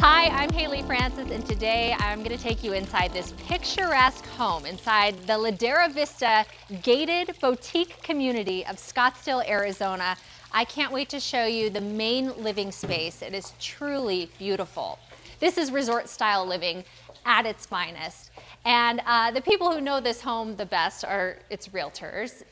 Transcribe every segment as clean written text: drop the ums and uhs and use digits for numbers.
Hi, I'm Hailey Frances, and today I'm going to take you inside this picturesque home inside the Ladera Vista gated boutique community of Scottsdale, Arizona. I can't wait to show you the main living space. It is truly beautiful. This is resort style living at its finest. And the people who know this home the best are its realtors.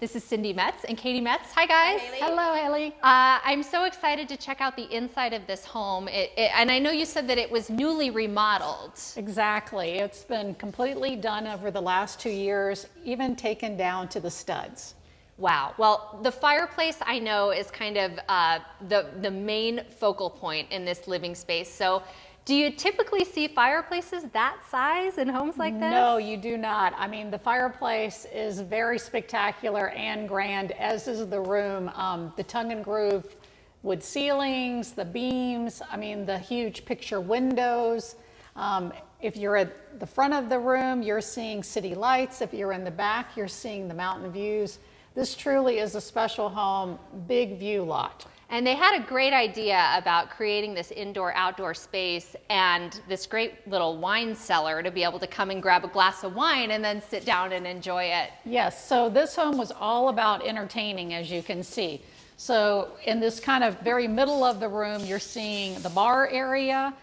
This is Cindy Metz and Katie Metz. Hi guys. Hi, Hailey. Hello, Hailey. I'm so excited to check out the inside of this home. And I know you said that it was newly remodeled. Exactly. It's been completely done over the last 2 years, even taken down to the studs. Wow. Well, the fireplace I know is kind of the main focal point in this living space. So do you typically see fireplaces that size in homes like this? No, you do not. I mean, the fireplace is very spectacular and grand, as is the room. The tongue and groove wood ceilings, the beams, I mean, the huge picture windows. If you're at the front of the room, you're seeing city lights. If you're in the back, you're seeing the mountain views. This truly is a special home, big view lot. And they had a great idea about creating this indoor-outdoor space and this great little wine cellar to be able to come and grab a glass of wine and then sit down and enjoy it. Yes, so this home was all about entertaining, as you can see. So in this kind of very middle of the room, you're seeing the bar area,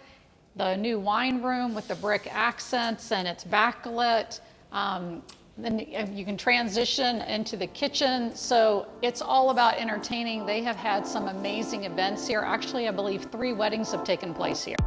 the new wine room with the brick accents, and it's backlit. Then you can transition into the kitchen. So it's all about entertaining. They have had some amazing events here. Actually, I believe 3 weddings have taken place here.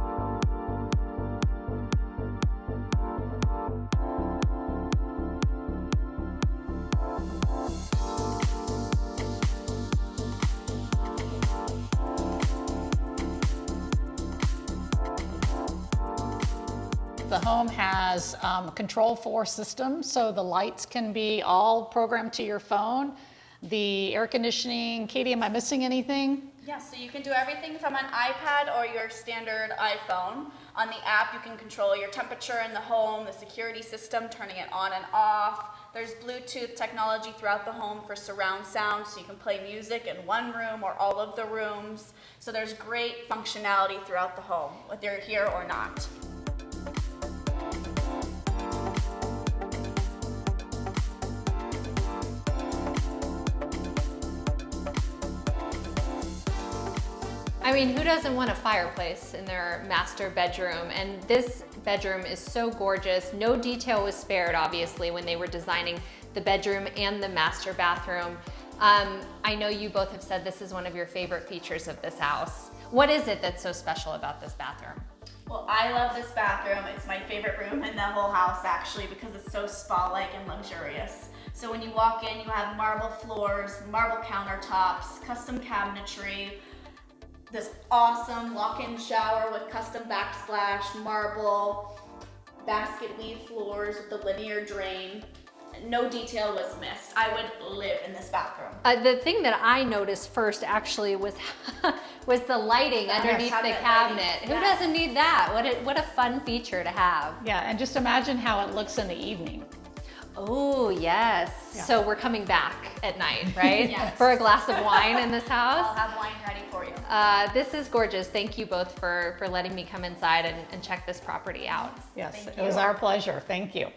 The home has a Control 4 system, so the lights can be all programmed to your phone. The air conditioning, Katie, am I missing anything? Yeah, so you can do everything from an iPad or your standard iPhone. On the app, you can control your temperature in the home, the security system, turning it on and off. There's Bluetooth technology throughout the home for surround sound, so you can play music in one room or all of the rooms. So there's great functionality throughout the home, whether you're here or not. I mean, who doesn't want a fireplace in their master bedroom? And this bedroom is so gorgeous. No detail was spared, obviously, when they were designing the bedroom and the master bathroom. I know you both have said this is one of your favorite features of this house. What is it that's so special about this bathroom? Well, I love this bathroom. It's my favorite room in the whole house, actually, because it's so spa-like and luxurious. So when you walk in, you have marble floors, marble countertops, custom cabinetry, this awesome walk-in shower with custom backsplash, marble, basket weave floors with the linear drain. No detail was missed. I would live in this bathroom. The thing that I noticed first actually was was the lighting underneath the cabinet. Who doesn't need that? What a fun feature to have. Yeah, and just imagine how it looks in the evening. Oh, yes. Yeah. So we're coming back at night, right? Yes. For a glass of wine in this house? I'll have wine ready for you. This is gorgeous. Thank you both for letting me come inside and check this property out. Yes, Thank it was you. our pleasure. Thank you.